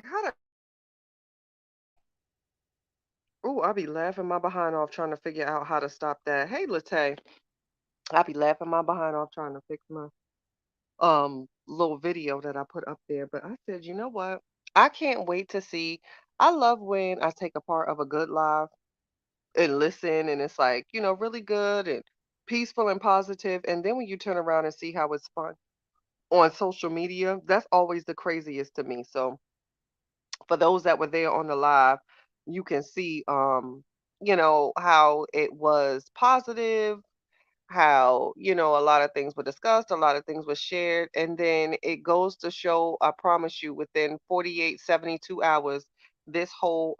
How to Ooh, I'll be laughing my behind off trying to figure out how to stop that. Hey, Latte. I'll be laughing my behind off trying to fix my little video that I put up there. But I said, you know what? I can't wait to see. I love when I take a part of a good live and listen and it's like, really good and peaceful and positive. And then when you turn around and see how it's fun on social media, that's always the craziest to me. So for those that were there on the live, you can see how it was positive, how, a lot of things were discussed, a lot of things were shared, and then it goes to show, I promise you, within 48, 72 hours, this whole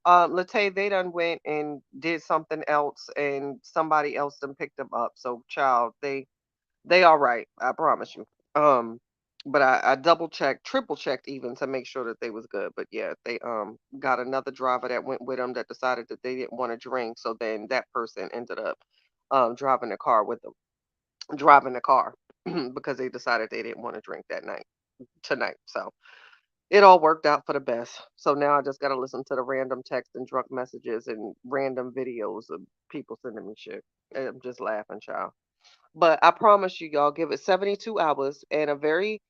Latte, they done went and did something else and somebody else done picked them up. So child, they all right, I promise you. But I double checked, triple checked even to make sure that they was good. But yeah, they got another driver that went with them that decided that they didn't want to drink. So then that person ended up driving the car with them, driving the car because they decided they didn't want to drink that night tonight. So it all worked out for the best. So now I just gotta listen to the random text and drunk messages and random videos of people sending me shit. And I'm just laughing, child. But I promise you, y'all, give it 72 hours and a very,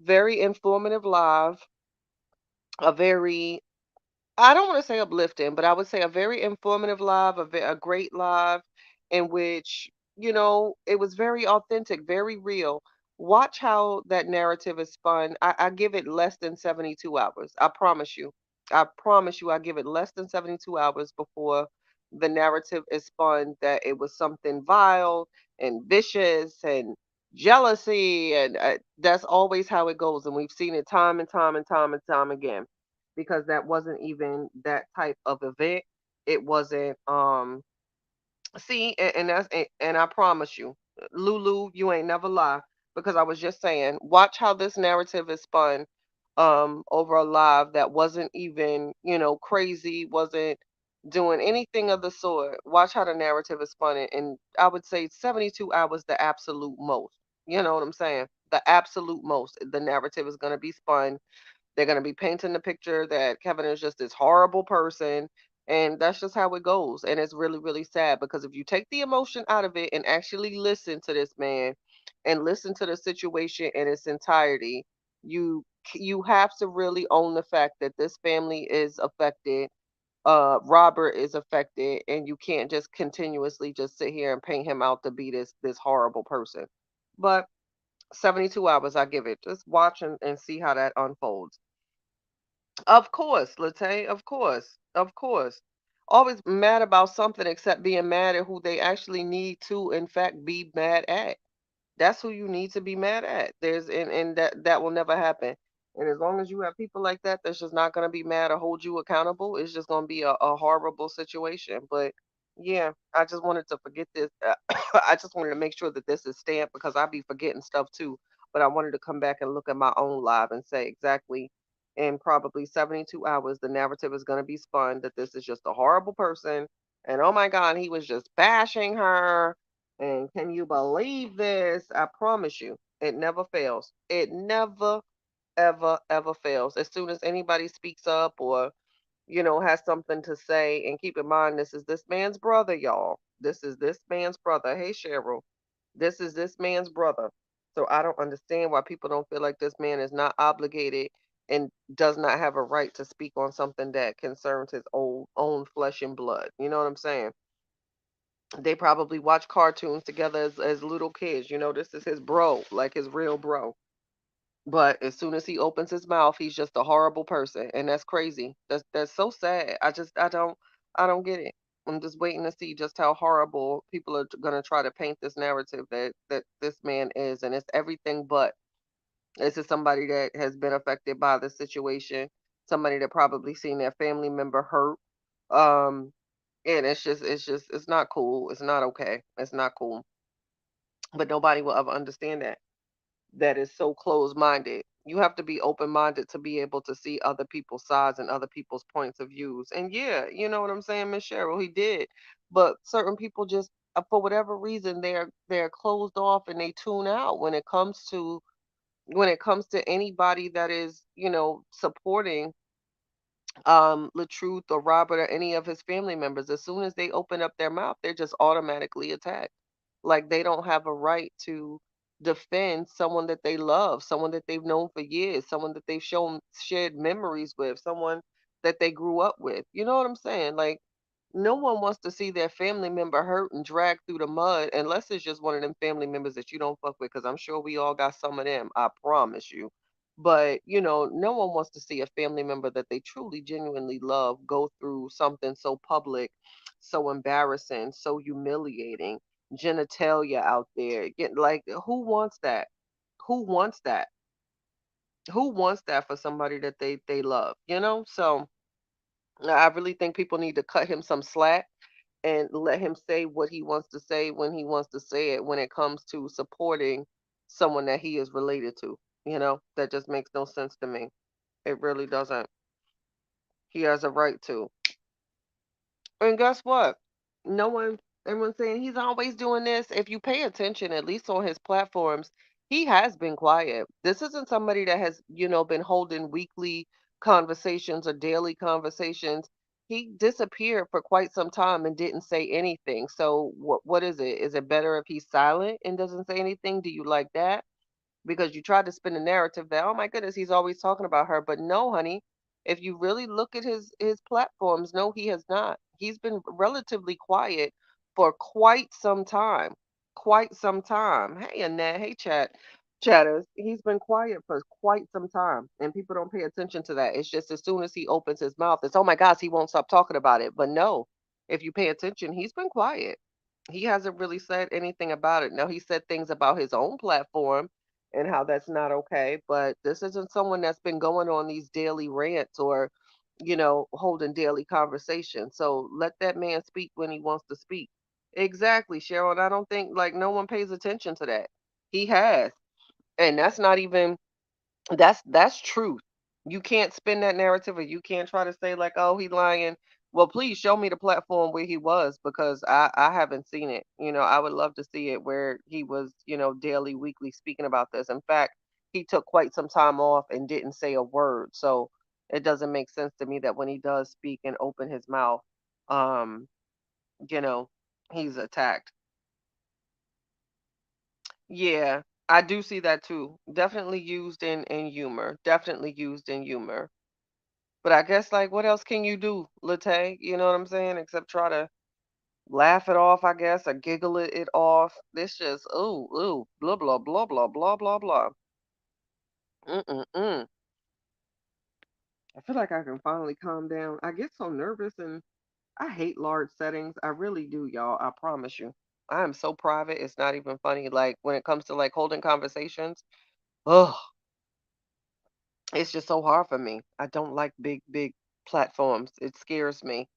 very informative live, a very, I don't want to say uplifting, but I would say a very informative live, a great live in which, it was very authentic, very real. Watch how that narrative is spun. I give it less than 72 hours. I promise you. I promise you, I give it less than 72 hours before the narrative is spun that it was something vile and vicious and jealousy. And that's always how it goes. And we've seen it time and time and time and time again because that wasn't even that type of event. It wasn't see and I promise you, Lulu, you ain't never lie because I was just saying, watch how this narrative is spun over a live that wasn't even, crazy, wasn't doing anything of the sort. Watch how the narrative is spun and I would say 72 hours the absolute most. You know what I'm saying? The absolute most. The narrative is going to be spun, they're going to be painting the picture that Kevin is just this horrible person. And that's just how it goes. And it's really, really sad because if you take the emotion out of it and actually listen to this man and listen to the situation in its entirety, you have to really own the fact that this family is affected. Robert is affected, and you can't just continuously just sit here and paint him out to be this horrible person. But 72 hours, I give it. Just watch and see how that unfolds. Of course, Latte, of course, of course. Always mad about something except being mad at who they actually need to, in fact, be mad at. That's who you need to be mad at. And that will never happen. And as long as you have people like that, that's just not going to be mad or hold you accountable. It's just going to be a horrible situation. But yeah, I just wanted to forget this. I just wanted to make sure that this is stamped because I be forgetting stuff too. But I wanted to come back and look at my own live and say exactly in probably 72 hours, the narrative is going to be spun that this is just a horrible person. And oh my God, he was just bashing her and can you believe this? I promise you, it never fails. It never, ever, ever fails. As soon as anybody speaks up or, has something to say, and keep in mind, this is this man's brother, y'all. This is this man's brother. Hey, Cheryl. This is this man's brother. So I don't understand why people don't feel like this man is not obligated and does not have a right to speak on something that concerns his own flesh and blood. You know what I'm saying? They probably watch cartoons together as little kids. This is his bro, like his real bro. But as soon as he opens his mouth, he's just a horrible person, and that's crazy. That's so sad. I don't get it. I'm just waiting to see just how horrible people are gonna try to paint this narrative that this man is, and it's everything but. This is somebody that has been affected by the situation, somebody that probably seen their family member hurt. Um, and it's not cool. It's not okay. It's not cool. But nobody will ever understand that. That is so closed minded. You have to be open minded to be able to see other people's sides and other people's points of views. And yeah, you know what I'm saying, Miss Cheryl, he did. But certain people just for whatever reason they're closed off and they tune out when it comes to when it comes to anybody that is, supporting Latruth or Robert or any of his family members. As soon as they open up their mouth, they're just automatically attacked. Like they don't have a right to defend someone that they love, someone that they've known for years, someone that they've shown shared memories with, someone that they grew up with. You know what I'm saying? Like no one wants to see their family member hurt and dragged through the mud unless it's just one of them family members that you don't fuck with, because I'm sure we all got some of them, I promise you. But no one wants to see a family member that they truly genuinely love go through something so public, so embarrassing, so humiliating, genitalia out there, get like, who wants that? Who wants that? Who wants that for somebody that they love, so I really think people need to cut him some slack and let him say what he wants to say when he wants to say it when it comes to supporting someone that he is related to. That just makes no sense to me. It really doesn't. He has a right to. And guess what? No one, everyone's saying he's always doing this. If you pay attention, at least on his platforms, he has been quiet. This isn't somebody that has, been holding weekly conversations or daily conversations. He disappeared for quite some time and didn't say anything. So what is it? Is it better if he's silent and doesn't say anything? Do you like that? Because you tried to spin a narrative that, oh my goodness, he's always talking about her. But no, honey, if you really look at his platforms, no, he has not. He's been relatively quiet for quite some time. Quite some time. Hey Annette, hey chatters. He's been quiet for quite some time. And people don't pay attention to that. It's just as soon as he opens his mouth, it's, oh my gosh, he won't stop talking about it. But no, if you pay attention, he's been quiet. He hasn't really said anything about it. Now he said things about his own platform and how that's not okay. But this isn't someone that's been going on these daily rants or, holding daily conversations. So let that man speak when he wants to speak. Exactly, Cheryl. And I don't think like no one pays attention to that. He has. And that's not even that's truth. You can't spin that narrative, or you can't try to say like, "Oh, he lying." Well, please show me the platform where he was, because I haven't seen it. I would love to see it where he was, daily, weekly speaking about this. In fact, he took quite some time off and didn't say a word. So it doesn't make sense to me that when he does speak and open his mouth, um, you know, he's attacked. Yeah, I do see that too. Definitely used in humor. Definitely used in humor. But I guess like what else can you do, Latte? You know what I'm saying? Except try to laugh it off, I guess, or giggle it off. This just ooh, blah blah blah blah blah blah blah. Mm-mm-mm. I feel like I can finally calm down. I get so nervous and I hate large settings. I really do, y'all. I promise you. I am so private. It's not even funny. Like when it comes to like holding conversations, oh, it's just so hard for me. I don't like big platforms. It scares me.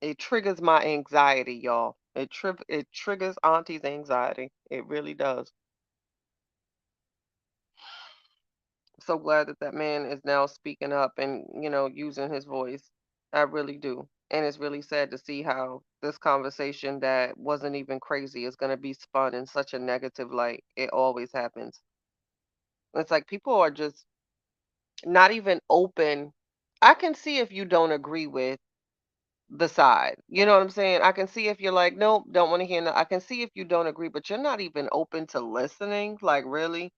It triggers my anxiety, y'all. It triggers auntie's anxiety. It really does. So glad that that man is now speaking up and, using his voice. I really do. And it's really sad to see how this conversation that wasn't even crazy is going to be spun in such a negative light. It always happens. It's like people are just not even open. I can see if you don't agree with the side. You know what I'm saying? I can see if you're like, nope, don't want to hear. No. I can see if you don't agree, but you're not even open to listening. Like, really?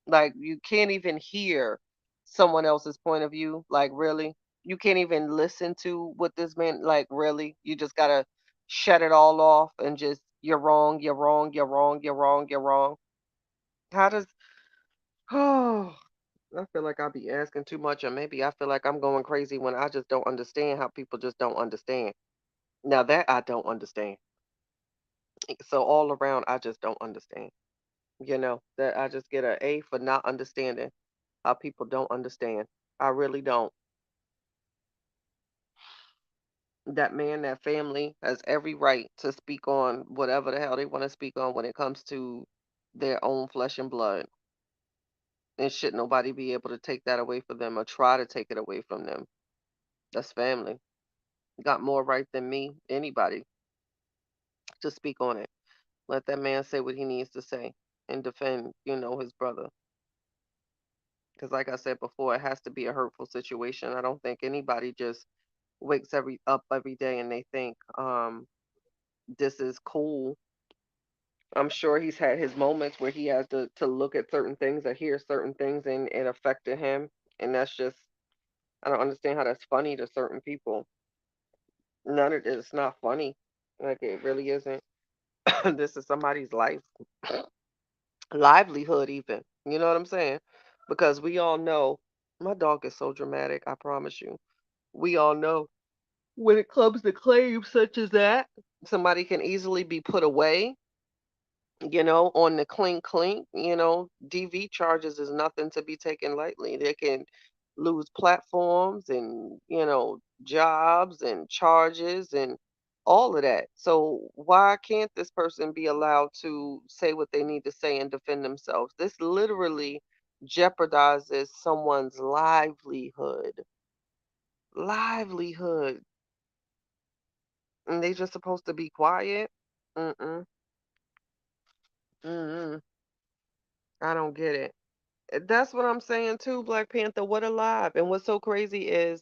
Like, you can't even hear someone else's point of view. Like, really? You can't even listen to what this man, like, really? You just got to shut it all off and just, you're wrong, you're wrong, you're wrong, you're wrong, you're wrong. How does, oh, I feel like I be asking too much, or maybe I feel like I'm going crazy when I just don't understand how people just don't understand. Now that I don't understand. So all around, I just don't understand. That I just get a A for not understanding how people don't understand. I really don't. That man, that family has every right to speak on whatever the hell they want to speak on when it comes to their own flesh and blood. And should nobody be able to take that away from them or try to take it away from them. That's family. Got more right than me, anybody, to speak on it. Let that man say what he needs to say and defend, his brother. Because, like I said before, it has to be a hurtful situation. I don't think anybody just wakes every day and they think this is cool. I'm sure he's had his moments where he has to look at certain things or hear certain things and it affected him. And that's just, I don't understand how that's funny to certain people. None of it's not funny. Like it really isn't. This is somebody's life, livelihood, even. You know what I'm saying? Because we all know, my dog is so dramatic, I promise you. We all know when it comes to claims such as that, somebody can easily be put away, on the clink clink, DV charges is nothing to be taken lightly. They can lose platforms and, jobs and charges and all of that. So why can't this person be allowed to say what they need to say and defend themselves? This literally jeopardizes someone's livelihood. Livelihood. And they just supposed to be quiet? Mm-mm. Mm-mm. I don't get it. That's what I'm saying too, Black Panther. What alive? And what's so crazy is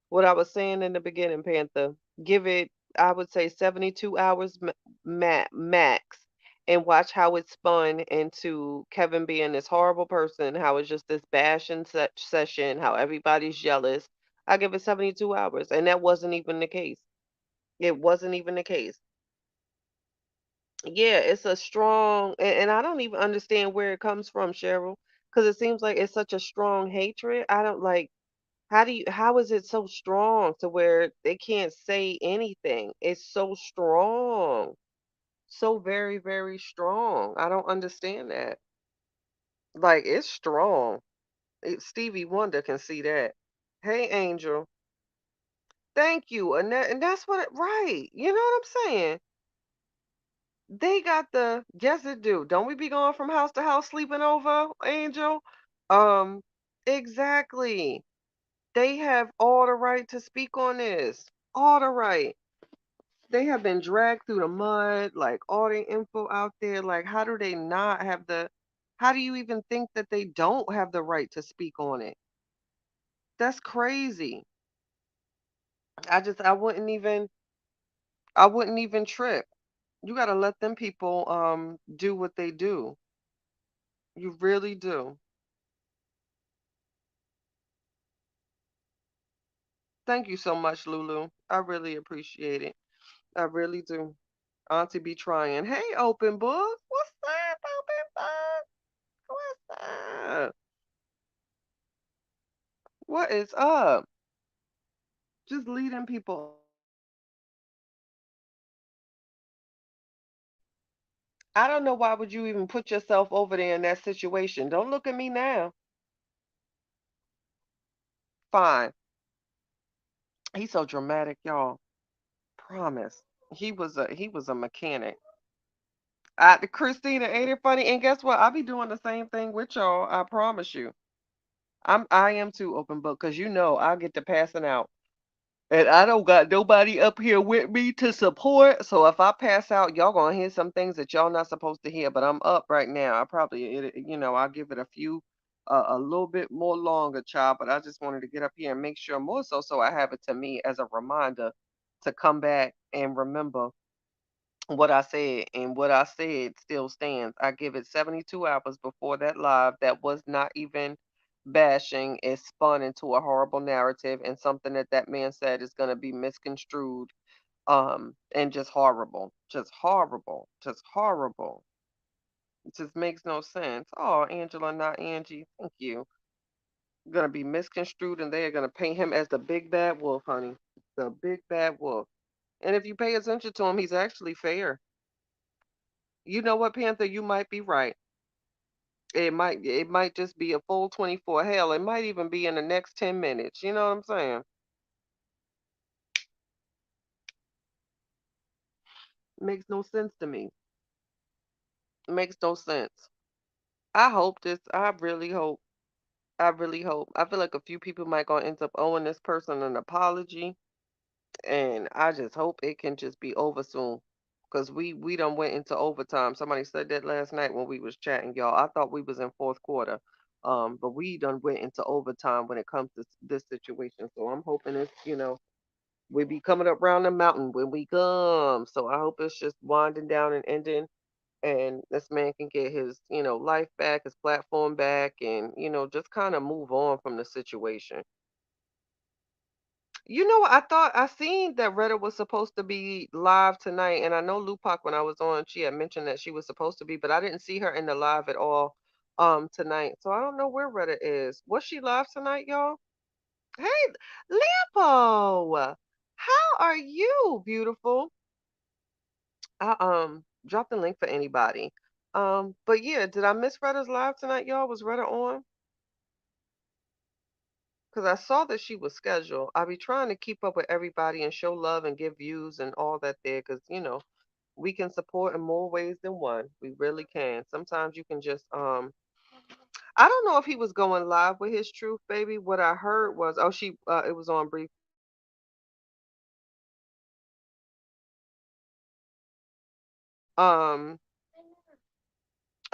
what I was saying in the beginning, Panther. Give it, I would say, 72 hours max, and watch how it spun into Kevin being this horrible person, how it's just this bashing session, how everybody's jealous. I give it 72 hours, and that wasn't even the case. It wasn't even the case. Yeah, it's a strong, and I don't even understand where it comes from, Cheryl, because it seems like it's such a strong hatred. I don't like, how is it so strong to where they can't say anything? It's so strong. So very, very strong. I don't understand that. Like, it's strong. Stevie Wonder can see that. Hey, Angel. Thank you. And that's what right. You know what I'm saying? They got the yes it do. Don't we be going from house to house sleeping over, Angel? Um, exactly. They have all the right to speak on this. All the right. They have been dragged through the mud, like all the info out there. Like, how do they not have how do you even think that they don't have the right to speak on it? That's crazy. I wouldn't even trip. You gotta let them people do what they do. You really do. Thank you so much, Lulu. I really appreciate it. I really do. Auntie be trying. Hey, open book. What's up, open book? What's up? What is up? Just leading people. I don't know why would you even put yourself over there in that situation. Don't look at me now. Fine. He's so dramatic, y'all. Promise. He was a mechanic. Christina, ain't it funny? And guess what? I'll be doing the same thing with y'all. I promise you. I am too open book because I'll get to passing out. And I don't got nobody up here with me to support. So if I pass out, y'all gonna hear some things that y'all not supposed to hear. But I'm up right now. I probably, I'll give it a little bit more longer, child. But I just wanted to get up here and make sure more so I have it to me as a reminder to come back and remember what I said, and what I said still stands. I give it 72 hours before that live that was not even bashing is spun into a horrible narrative and something that man said is going to be misconstrued and just horrible. Just horrible. Just horrible. It just makes no sense. Oh, Angela, not Angie. Thank you. Going to be misconstrued and they are going to paint him as the big bad wolf, honey. The big bad wolf. And if you pay attention to him, he's actually fair. You know what, Panther? You might be right. It might just be a full 24. Hell, it might even be in the next 10 minutes. You know what I'm saying? Makes no sense to me. Makes no sense. I hope this. I really hope. I really hope. I feel like a few people might gonna end up owing this person an apology, and I just hope it can just be over soon. Cause we done went into overtime. Somebody said that last night when we was chatting, y'all. I thought we was in fourth quarter. But we done went into overtime when it comes to this situation. So I'm hoping it's, we be coming up round the mountain when we come. So I hope it's just winding down and ending, and this man can get his, life back, his platform back, and, just kind of move on from the situation. What? I thought I seen that Retta was supposed to be live tonight, and I know Lupac when I was on, she had mentioned that she was supposed to be, but I didn't see her in the live at all tonight. So I don't know where Retta is. Was she live tonight, y'all? Hey, Lampo, how are you, beautiful? I dropped the link for anybody. But yeah, did I miss Retta's live tonight, y'all? Was Retta on? Because I saw that she was scheduled. I be trying to keep up with everybody and show love and give views and all that there, because we can support in more ways than one. We really can. Sometimes you can just I don't know if he was going live with his truth, baby. What I heard was, oh, she it was on brief. Um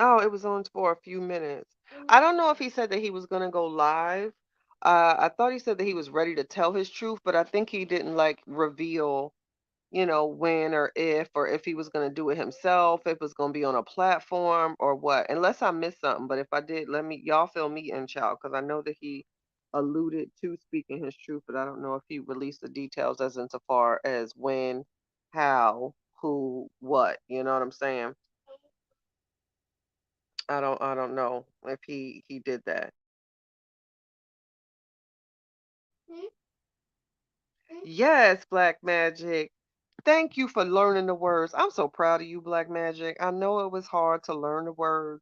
oh, it was on for a few minutes. I don't know if he said that he was gonna go live. I thought he said that he was ready to tell his truth, but I think he didn't like reveal, when or if he was going to do it himself, if it was going to be on a platform or what. Unless I missed something, but if I did, let me y'all fill me in, child, because I know that he alluded to speaking his truth, but I don't know if he released the details as insofar as when, how, who, what. You know what I'm saying? I don't know if he did that. Yes, Black Magic. Thank you for learning the words. I'm so proud of you, Black Magic. I know it was hard to learn the words,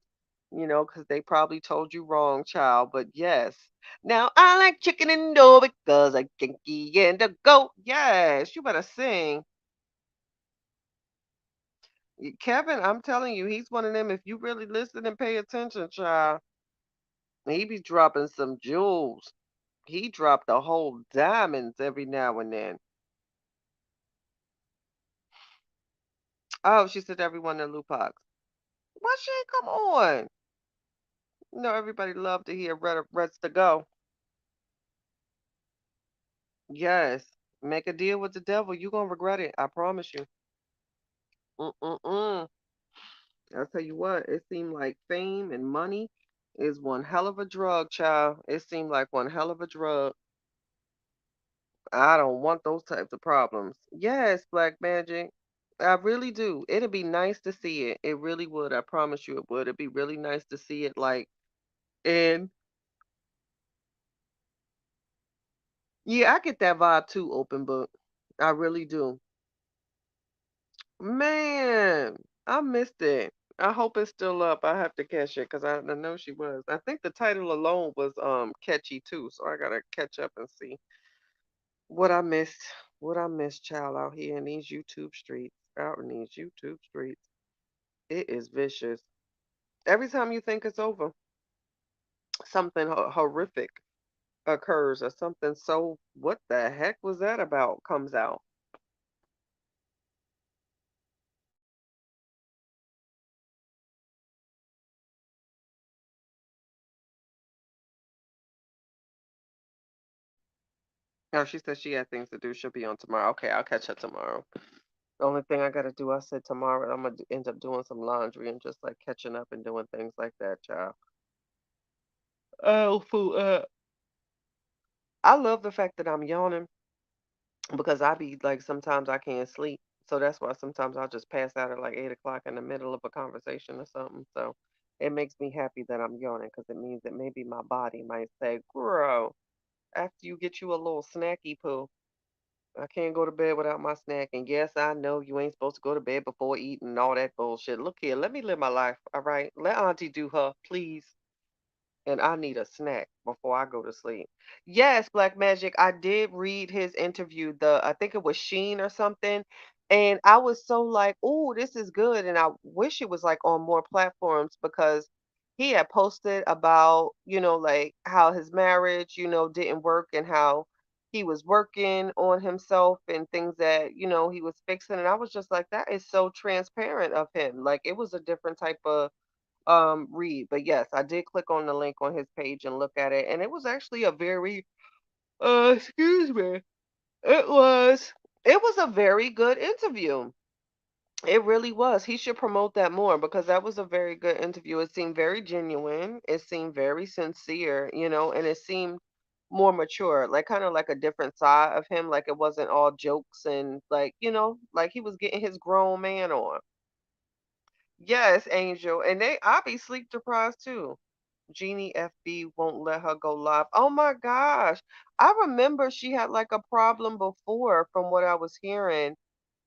because they probably told you wrong, child. But yes. Now I like chicken and dough because I kinky and a goat. Yes, you better sing. Kevin, I'm telling you, he's one of them. If you really listen and pay attention, child, he be dropping some jewels. He dropped the whole diamonds every now and then. Oh, she said everyone in Lupac. Why she ain't come on? Everybody love to hear Reds to go. Yes. Make a deal with the devil. You gonna regret it. I promise you. Mm-mm-mm. I'll tell you what, it seemed like fame and money is one hell of a drug, child. It seemed like one hell of a drug. I don't want those types of problems. Yes, Black Magic. I really do. It'd be nice to see it. It really would. I promise you it would. It'd be really nice to see it and yeah, I get that vibe too, open book. I really do. Man, I missed it. I hope it's still up. I have to catch it because I know she was. I think the title alone was catchy too, so I gotta catch up and see what I missed. What I missed, child, out here in these YouTube streets. Out in these YouTube streets. It is vicious. Every time you think it's over, something horrific occurs or something so what the heck was that about comes out. Oh, she said she had things to do. She'll be on tomorrow. Okay, I'll catch her tomorrow. The only thing I gotta do, I said tomorrow, I'm gonna end up doing some laundry and just like catching up and doing things like that, child. Oh, fool. I love the fact that I'm yawning because I be like sometimes I can't sleep, so that's why sometimes I'll just pass out at like 8 o'clock in the middle of a conversation or something. So it makes me happy that I'm yawning because it means that maybe my body might say, "Girl, after you get you a little snacky poo." I can't go to bed without my snack. And yes, I know you ain't supposed to go to bed before eating and all that bullshit. Look here, let me live my life, all right? Let Auntie do her, please. And I need a snack before I go to sleep. Yes, Black Magic, I did read his interview, I think it was Sheen or something, and I was so like, "Oh, this is good." And I wish it was like on more platforms because he had posted about, like how his marriage, didn't work and how he was working on himself and things that, he was fixing. And I was just like, that is so transparent of him. Like it was a different type of read. But yes, I did click on the link on his page and look at it, and it was actually a very excuse me. It was it was a very good interview. It really was. He should promote that more because that was a very good interview. It seemed very genuine. It seemed very sincere, and it seemed more mature, like kind of like a different side of him. Like it wasn't all jokes and like, like he was getting his grown man on. Yes, Angel. And I'll be sleep deprived too. Jeannie FB won't let her go live. Oh my gosh. I remember she had like a problem before from what I was hearing.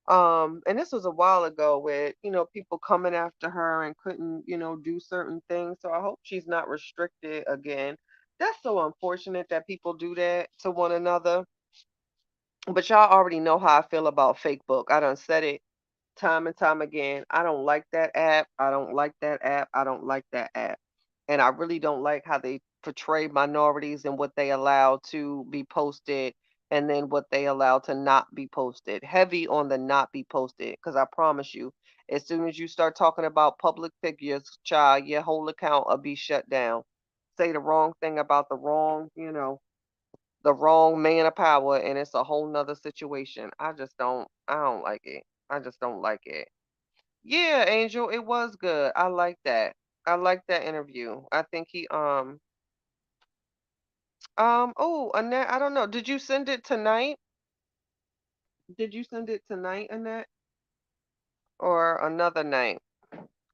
And this was a while ago with, people coming after her and couldn't, do certain things. So I hope she's not restricted again. That's so unfortunate that people do that to one another. But y'all already know how I feel about Facebook. I done said it time and time again. I don't like that app. I don't like that app. I don't like that app. And I really don't like how they portray minorities and what they allow to be posted and then what they allow to not be posted. Heavy on the not be posted. Because I promise you, as soon as you start talking about public figures, child, your whole account will be shut down. Say the wrong thing about the wrong man of power and it's a whole nother situation. I don't like it. I just don't like it. Yeah, Angel, it was good. I like that. I like that interview. I think oh, Annette, I don't know. Did you send it tonight? Did you send it tonight, Annette? Or another night?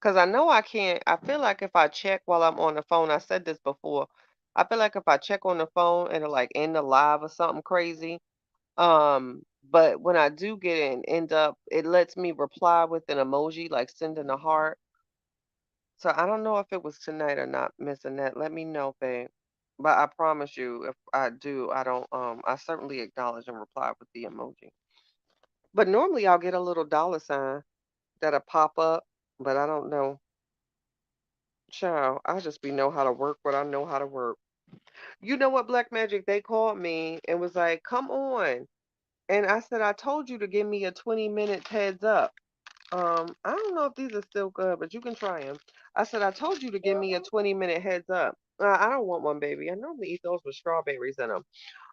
Because I know I can't. I feel like if I check while I'm on the phone, I said this before. I feel like if I check on the phone and like end the live or something crazy, but when I do get it and end up, it lets me reply with an emoji, like sending a heart. So I don't know if it was tonight or not, Miss Annette. Let me know, babe. But I promise you, if I do, I don't I certainly acknowledge and reply with the emoji. But normally I'll get a little dollar sign that'll pop up, but I don't know. Child, I just be know how to work what I know how to work. You know what, Black Magic, they called me and was like, come on. And I said, I told you to give me a 20 minutes heads up. I don't know if these are still good, but you can try them. I said, I told you to give me a 20-minute heads up. I don't want one, baby. I normally eat those with strawberries in them.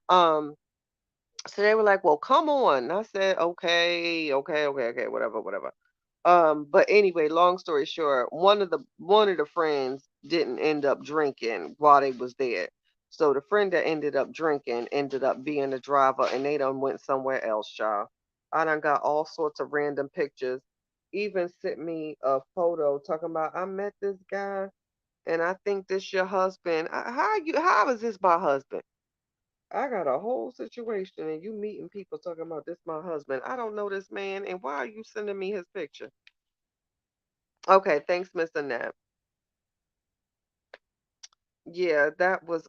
Um, so they were like, well, come on. And I said, okay, okay, okay, okay, whatever, whatever. But anyway, long story short, one of the friends didn't end up drinking while they was there. So the friend that ended up drinking ended up being the driver and they done went somewhere else, y'all. I done got all sorts of random pictures. Even sent me a photo talking about I met this guy and I think this your husband. How is this my husband? I got a whole situation and you meeting people talking about this my husband. I don't know this man and why are you sending me his picture? Okay, thanks, Miss Annette. Yeah, that was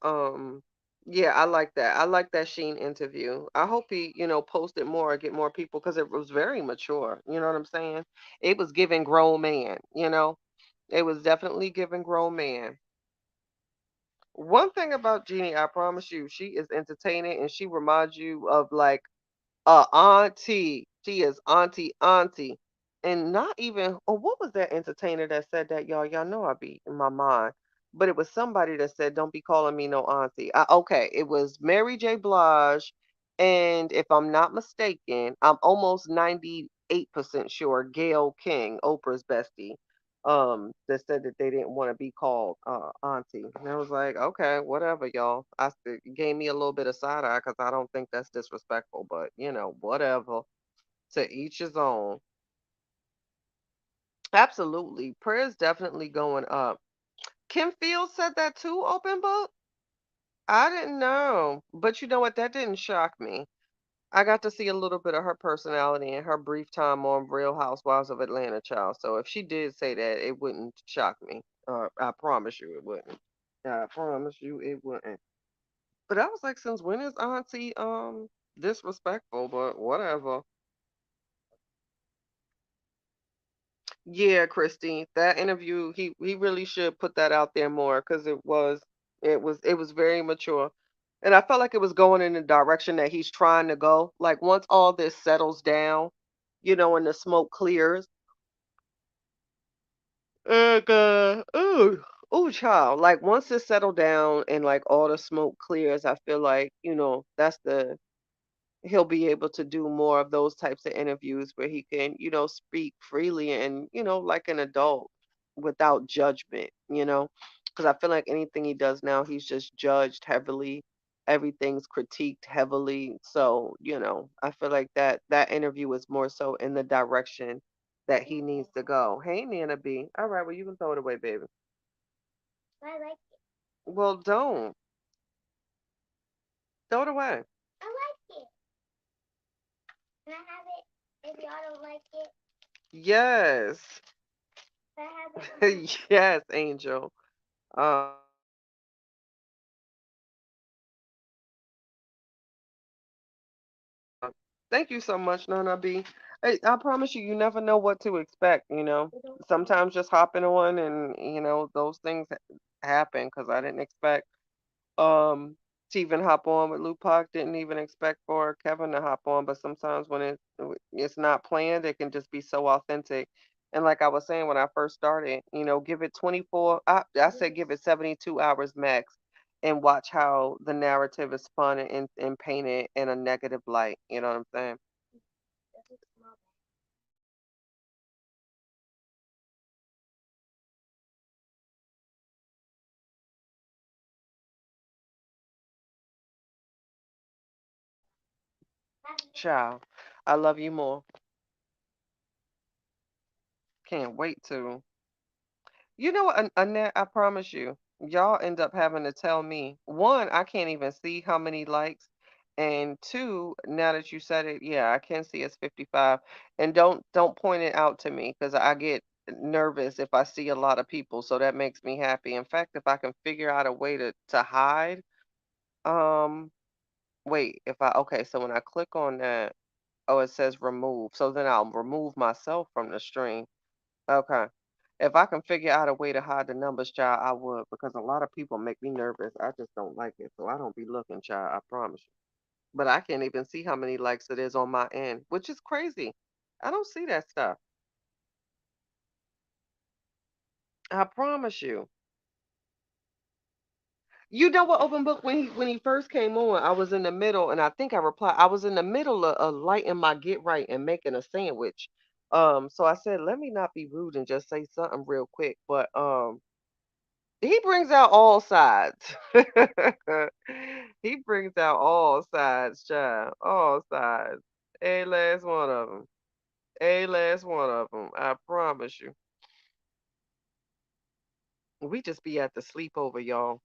yeah, I like that. I like that Sheen interview. I hope he, post it more, get more people because it was very mature. You know what I'm saying? It was giving grown man. It was definitely giving grown man. One thing about Jeannie, I promise you, she is entertaining and she reminds you of like auntie. She is auntie. And not even, oh, what was that entertainer that said that, y'all? Y'all know I be in my mind. But it was somebody that said, don't be calling me no auntie. Okay, it was Mary J. Blige. And if I'm not mistaken, I'm almost 98% sure Gail King, Oprah's bestie, that said that they didn't want to be called auntie. And I was like, okay, whatever, y'all. It gave me a little bit of side eye because I don't think that's disrespectful, but whatever. To each his own. Absolutely. Prayer's definitely going up. Kim Fields said that too, open book? I didn't know. But you know what? That didn't shock me. I got to see a little bit of her personality in her brief time on Real Housewives of Atlanta, child. So if she did say that, it wouldn't shock me. I promise you it wouldn't. I promise you it wouldn't. But I was like, since when is Auntie disrespectful? But whatever. Yeah, Christine, that interview, he really should put that out there more because it was very mature. And I felt like it was going in the direction that he's trying to go. Like once all this settles down, and the smoke clears, God. Ooh. Ooh, child. Like once it settled down and like all the smoke clears, I feel like, that's the he'll be able to do more of those types of interviews where he can, speak freely and, like an adult without judgment, because I feel like anything he does now, he's just judged heavily. Everything's critiqued heavily. So, I feel like that interview is more so in the direction that he needs to go. Hey, Nana B. All right, well, you can throw it away, baby. I like it. Well, don't. Throw it away. I like it. Can I have it if y'all don't like it? Yes. Can I have it? Yes, Angel. Um, Thank you so much, Nana B. I promise you, you never know what to expect, Sometimes just hopping on and, those things happen because I didn't expect to even hop on with Lupac. Didn't even expect for Kevin to hop on, but sometimes when it's not planned, it can just be so authentic. And like I was saying when I first started, give it 24. I said give it 72 hours max, and watch how the narrative is spun and painted in a negative light. You know what I'm saying? Child, I love you more. Can't wait to. You know what, Annette, I promise you, y'all end up having to tell me. One, I can't even see how many likes. And two, now that you said it, yeah, I can see it's 55. And don't point it out to me because I get nervous if I see a lot of people. So that makes me happy. In fact, if I can figure out a way to hide, um, wait, if I okay, so when I click on that, oh, it says remove. So then I'll remove myself from the stream. Okay. If I can figure out a way to hide the numbers, child, I would because a lot of people make me nervous. I just don't like it. So I don't be looking, child. I promise you. But I can't even see how many likes it is on my end, which is crazy. I don't see that stuff. I promise you. You know what, Open Book, when he first came on, I was in the middle, and I think I replied. I was in the middle of lighting my get right and making a sandwich. So I said, let me not be rude and just say something real quick. But he brings out all sides. He brings out all sides, child. All sides. A last one of them. A last one of them. I promise you. We just be at the sleepover, y'all.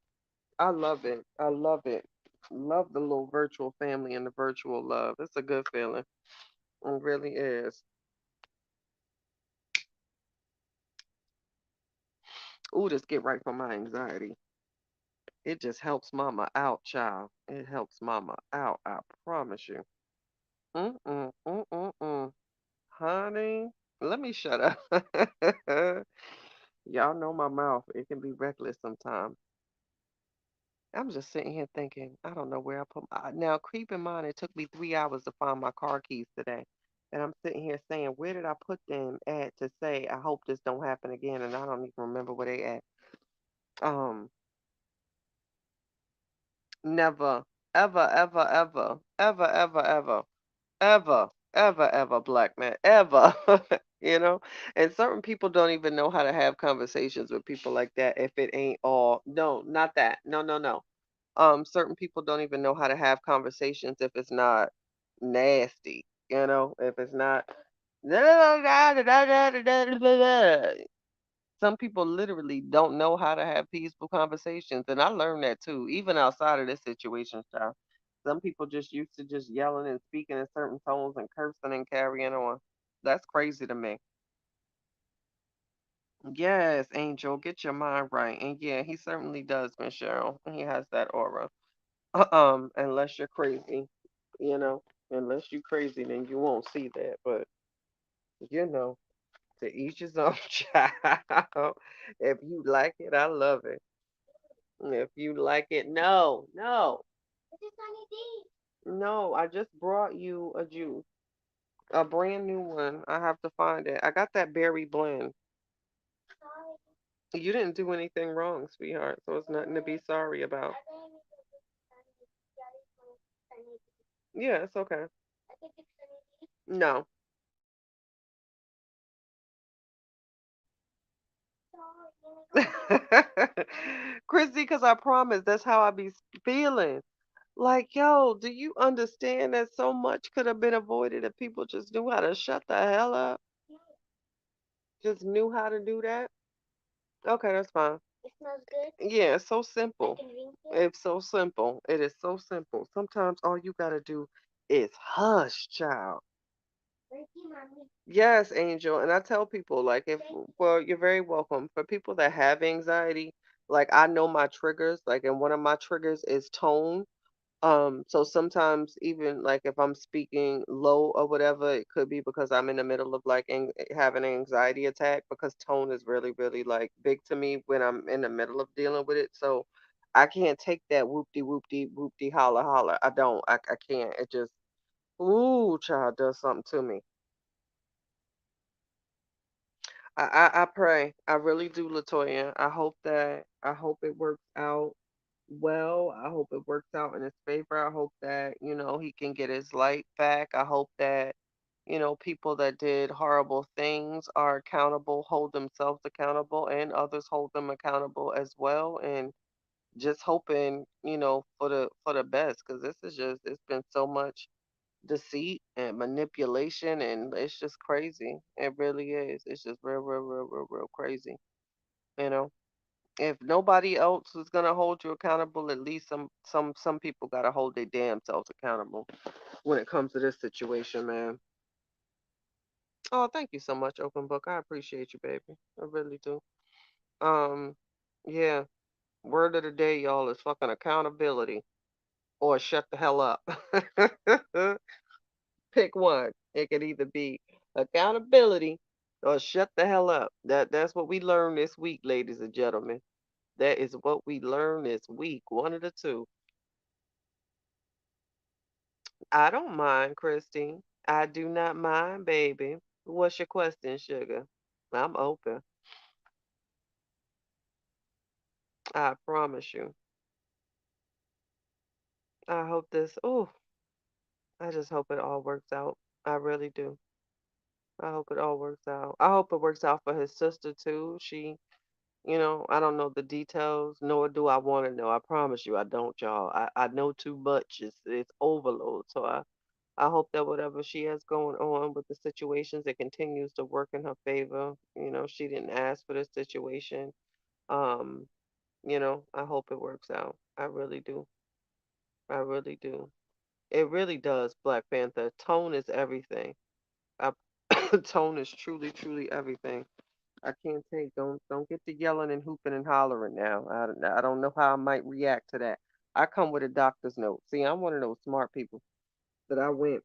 I love it. I love it. Love the little virtual family and the virtual love. It's a good feeling. It really is. Ooh, just get right from my anxiety. It just helps mama out, child. It helps mama out. I promise you. Mm-mm, mm-mm-mm. Honey, let me shut up. Y'all know my mouth. It can be reckless sometimes. I'm just sitting here thinking, I don't know where I put my. Now, keep in mind, it took me 3 hours to find my car keys today. And I'm sitting here saying, where did I put them at to say, I hope this don't happen again? And I don't even remember where they at. Um, Never, ever, ever, ever, ever, ever, ever, ever, ever, ever, black man, ever. you know? And certain people don't even know how to have conversations with people like that if it ain't all, no, not that. No, no, no. Certain people don't even know how to have conversations if it's not nasty, if it's not some people literally don't know how to have peaceful conversations, and I learned that too, even outside of this situation, child. Some people just used to just yelling and speaking in certain tones and cursing and carrying on. That's crazy to me. Yes, Angel, get your mind right. And yeah, he certainly does, Miss Cheryl. He has that aura. Unless you're crazy, you know. Unless you crazy, then you won't see that. But you know, to each his own child. If you like it, I love it. If you like it, no, no. No, I just brought you a juice, a brand new one. I have to find it. I got that berry blend. You didn't do anything wrong, sweetheart, so it's nothing to be sorry about. Yeah, it's okay. No. Christy, because I promise that's how I be feeling. Like, yo, do you understand that so much could have been avoided if people just knew how to shut the hell up? Just knew how to do that? Okay, that's fine. Yeah, it's so simple. It's so simple. It is so simple. Sometimes all you gotta do is hush, child. Yes, Angel. And I tell people, like, well, you're very welcome. For people that have anxiety, like, I know my triggers, like, and one of my triggers is tone. So sometimes even like if I'm speaking low or whatever, it could be because I'm in the middle of like having an anxiety attack because tone is really, really like big to me when I'm in the middle of dealing with it. So I can't take that whoopty whoopty whoopty holler holler. I don't. I can't. It just ooh, child does something to me. I pray. I really do, Latoya. I hope it works out well. I hope it works out in his favor. I hope that, he can get his light back. I hope that, people that did horrible things are accountable, hold themselves accountable, and others hold them accountable as well. And just hoping, for the best, because this is just it's been so much deceit and manipulation, and it's just crazy. It really is. It's just real, real, real, real, real crazy. You know, if nobody else is gonna hold you accountable, at least some people gotta hold their damn selves accountable when it comes to this situation, man. Oh, thank you so much, Open Book. I appreciate you, baby. I really do. Um, yeah. Word of the day, y'all, is fucking accountability or shut the hell up. Pick one. It could either be accountability or shut the hell up. That's what we learned this week, ladies and gentlemen. That is what we learned this week. One of the two. I don't mind, Christine. I do not mind, baby. What's your question, sugar? I'm open. I promise you. I hope this. Oh, I just hope it all works out. I really do. I hope it all works out. I hope it works out for his sister too. I don't know the details, nor do I want to know. I promise you, I don't, y'all. I know too much. It's overload. So I hope that whatever she has going on with the situations, it continues to work in her favor. She didn't ask for this situation. Um, I hope it works out. I really do. I really do. It really does, Black Panther. Tone is everything. I, tone is truly, truly everything. I can't take. Don't get to yelling and hooping and hollering now. I don't know how I might react to that. I come with a doctor's note. See, I'm one of those smart people that I went.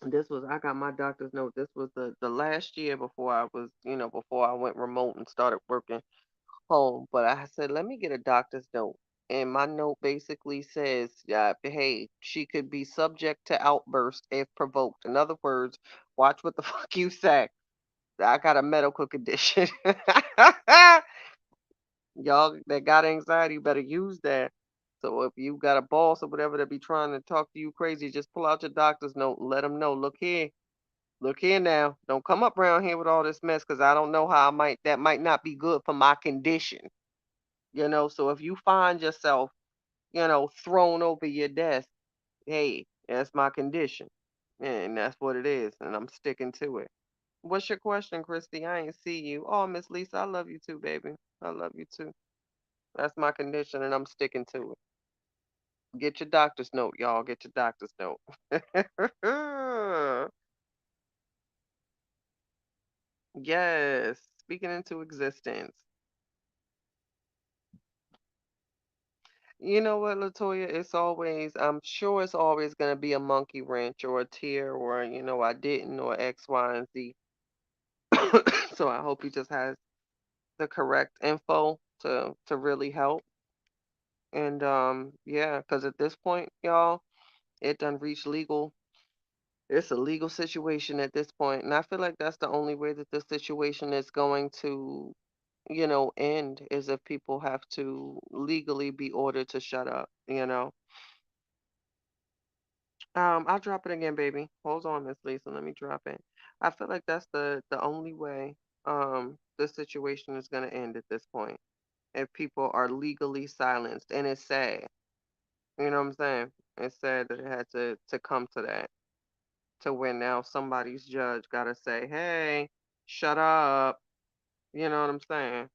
I got my doctor's note. This was the last year before before I went remote and started working home. But I said, let me get a doctor's note. And my note basically says, hey, she could be subject to outburst if provoked. In other words, watch what the fuck you say. I got a medical condition. Y'all that got anxiety better use that. So if you got a boss or whatever that be trying to talk to you crazy, just pull out your doctor's note and let them know. Look here now. Don't come up around here with all this mess because I don't know how that might not be good for my condition. So if you find yourself, thrown over your desk, hey, that's my condition. And that's what it is. And I'm sticking to it. What's your question, Christy? I ain't see you. Oh, Miss Lisa, I love you too, baby. I love you too. That's my condition, and I'm sticking to it. Get your doctor's note, y'all. Get your doctor's note. Yes, speaking into existence. You know what, Latoya? I'm sure it's always going to be a monkey wrench or a tear or, I didn't or X, Y, and Z. So I hope he just has the correct info to really help. And yeah, because at this point, y'all, it done reached legal. It's a legal situation at this point, and I feel like that's the only way that this situation is going to, end is if people have to legally be ordered to shut up. I'll drop it again, baby. Hold on, Miss Lisa. Let me drop it. I feel like that's the only way this situation is gonna end at this point. If people are legally silenced, and it's sad. You know what I'm saying? It's sad that it had to come to that, to where now somebody's judge gotta say, "Hey, shut up." You know what I'm saying?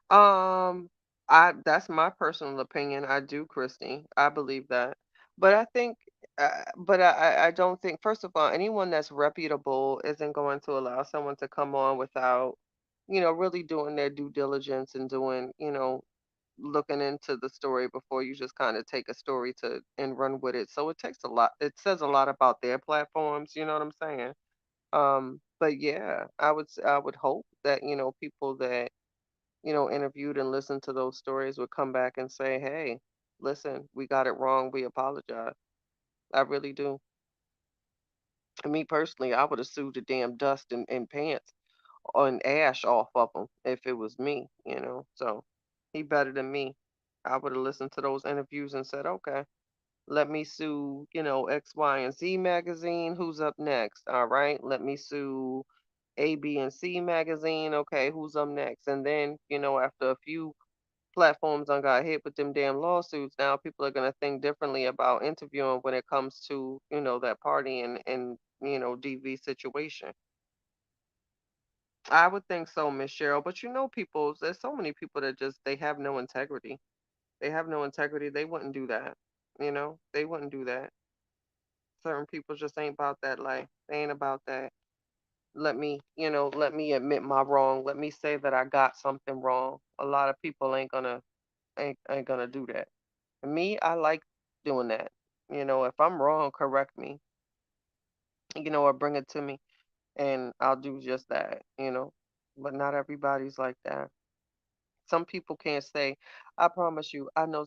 Um, I that's my personal opinion. I do, Christy. I believe that. But I think, but I don't think, first of all, anyone that's reputable isn't going to allow someone to come on without, really doing their due diligence and doing, looking into the story before you just kind of take a story to and run with it. So it takes a lot. It says a lot about their platforms. You know what I'm saying? But yeah, I would hope that, people that interviewed and listened to those stories would come back and say, hey, listen, we got it wrong. We apologize. I really do. Me personally, I would have sued the damn dust and pants and ash off of him if it was me. So he better than me. I would have listened to those interviews and said, okay, let me sue, X, Y, and Z magazine. Who's up next? All right. Let me sue A, B, and C magazine. Okay, who's up next? And then, after a few platforms done got hit with them damn lawsuits, now people are gonna think differently about interviewing when it comes to, that party and DV situation. I would think so, Miss Cheryl. But people, there's so many people that just they have no integrity. They have no integrity. They wouldn't do that. They wouldn't do that. Certain people just ain't about that life. They ain't about that. Let me admit my wrong. Let me say that I got something wrong. A lot of people ain't gonna do that. Me, I like doing that. If I'm wrong, correct me, or bring it to me, and I'll do just that. But not everybody's like that. Some people can't say, I promise you, I know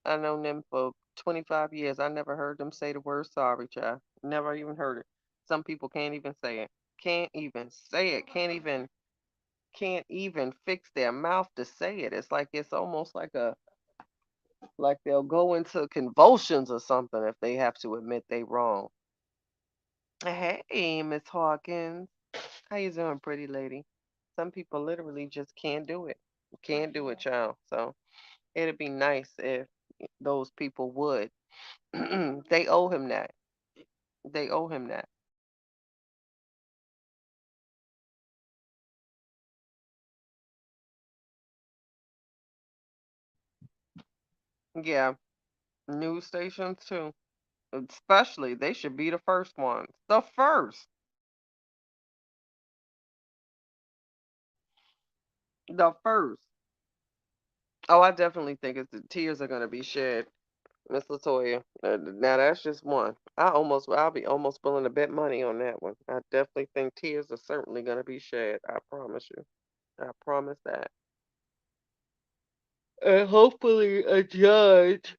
them for 25 years. I never heard them say the word sorry, child. Never even heard it. Some people can't even say it. Can't even say it. Can't even fix their mouth to say it. It's like it's almost like they'll go into convulsions or something if they have to admit they wrong. Hey, Miss Hawkins. How you doing, pretty lady? Some people literally just can't do it. Can't do it, child. So it'd be nice if those people would. They owe him that. They owe him that. Yeah, news stations too. Especially, they should be the first ones. The first. The first. Oh, I definitely think the tears are gonna be shed, Miss Latoya. Now that's just one. I'll be almost willing to bet money on that one. I definitely think tears are certainly gonna be shed. I promise you. I promise that. And hopefully a judge,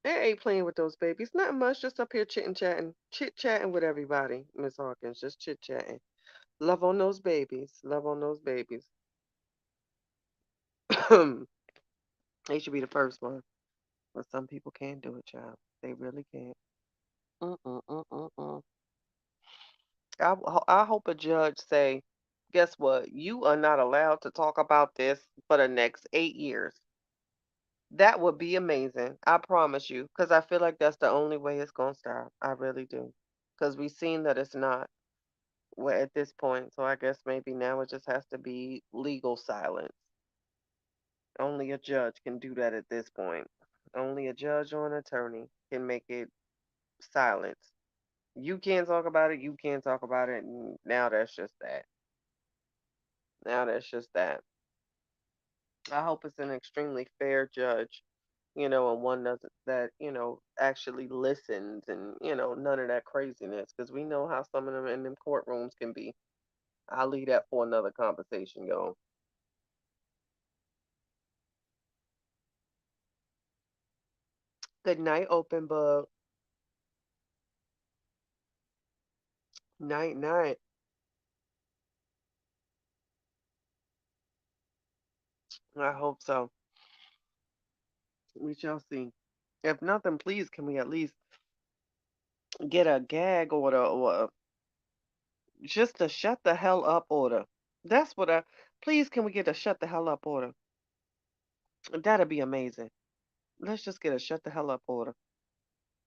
they ain't playing with those babies. Not much, just up here chit chatting with everybody, Miss Hawkins, just chit chatting. Love on those babies. Love on those babies. They should be the first one. But some people can't do it, child. They really can't. Mm-mm-mm-mm-mm. I hope a judge say, guess what? You are not allowed to talk about this for the next 8 years. That would be amazing. I promise you. Because I feel like that's the only way it's going to stop. I really do. Because we've seen that it's not at this point. So I guess maybe now it just has to be legal silence. Only a judge can do that at this point. Only a judge or an attorney can make it silence. You can't talk about it, you can't talk about it, and now that's just that. Now that's just that. I hope it's an extremely fair judge, and one that actually listens and, none of that craziness, because we know how some of them in them courtrooms can be. I'll leave that for another conversation, y'all. Good night, open book. Night, night. I hope so. We shall see. If nothing, please, can we at least get a gag order or just a shut the hell up order? That's what I. Please, can we get a shut the hell up order? That'd be amazing. Let's just get a shut the hell up order.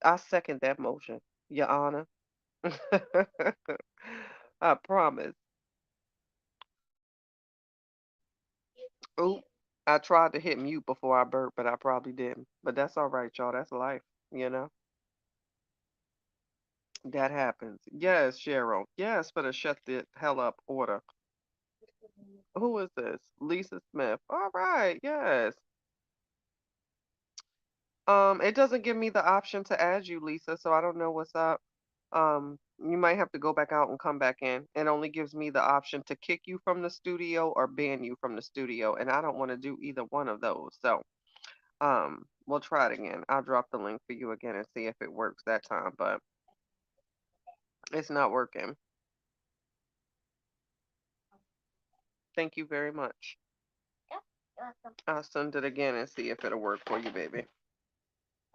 I second that motion, Your Honor. I promise. Oop. I tried to hit mute before I burped, but I probably didn't. But that's all right, y'all. That's life, you know? That happens. Yes, Cheryl. Yes, for the shut the hell up order. Who is this? Lisa Smith. All right, yes. It doesn't give me the option to add you, Lisa, so I don't know what's up. You might have to go back out and come back in. It only gives me the option to kick you from the studio or ban you from the studio, and I don't want to do either one of those. So, we'll try it again. I'll drop the link for you again and see if it works that time, but it's not working. Thank you very much. I'll send it again and see if it'll work for you, baby.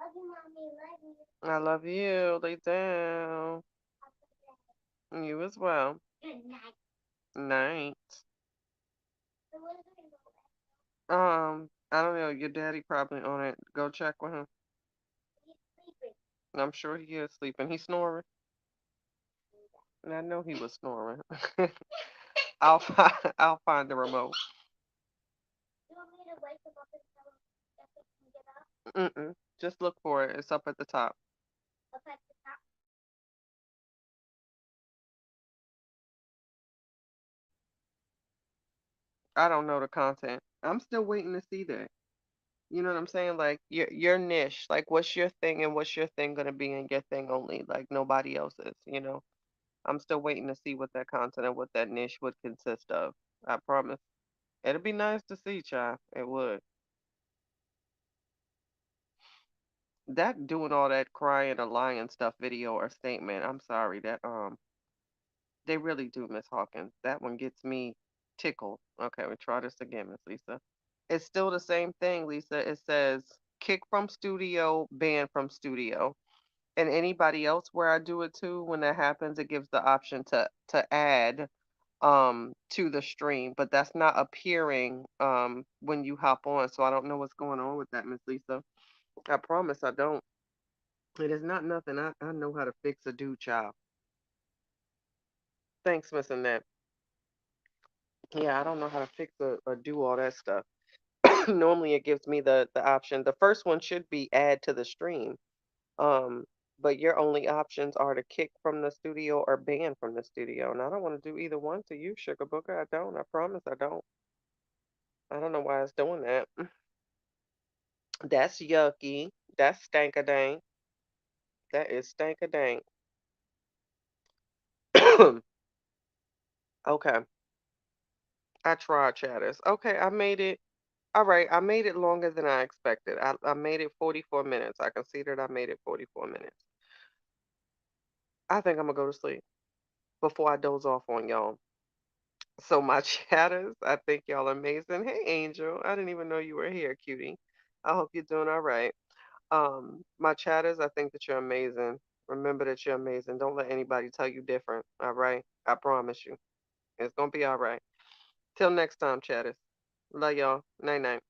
Love you, mommy. Love you. I love you. Lay down. You as well. Good night. Night. I don't know. Your daddy probably on it. Go check with him. He's sleeping. I'm sure he is sleeping. He's snoring. And I know he was snoring. I'll find the remote. You want me to wake him up and tell him that he can get up? Mm-mm. Just look for it. It's up at the top. Up at the top. I don't know the content. I'm still waiting to see that. You know what I'm saying? Like your niche. Like what's your thing and what's your thing gonna be and your thing only, like nobody else's, you know? I'm still waiting to see what that content and what that niche would consist of. I promise. It'd be nice to see, child. It would. That doing all that crying or lying stuff video or statement, I'm sorry, that they really do, Miss Hawkins. That one gets me tickled. Okay, we try this again, Miss Lisa. It's still the same thing, Lisa. It says kick from studio, ban from studio. And anybody else where I do it too, when that happens, it gives the option to add to the stream, but that's not appearing when you hop on. So I don't know what's going on with that, Miss Lisa. I promise I don't. It is not nothing. I know how to fix a do, child. Thanks, Miss Annette. Yeah, I don't know how to fix or do all that stuff. Normally it gives me the option. The first one should be add to the stream. Um, but your only options are to kick from the studio or ban from the studio. And I don't want to do either one to you, Sugar Booker. I don't. I promise I don't. I don't know why it's doing that. That's yucky. That's stankadank. That is stankadank. Okay. I tried, Chatters. Okay, I made it. All right, I made it longer than I expected. I made it 44 minutes. I can see that I made it 44 minutes. I think I'm gonna go to sleep before I doze off on y'all. So my chatters, I think y'all amazing. Hey Angel, I didn't even know you were here, cutie. I hope you're doing all right. My chatters, I think that you're amazing. Remember that you're amazing. Don't let anybody tell you different. All right? I promise you. It's gonna be all right. Till next time, chatters. Love y'all. Night night.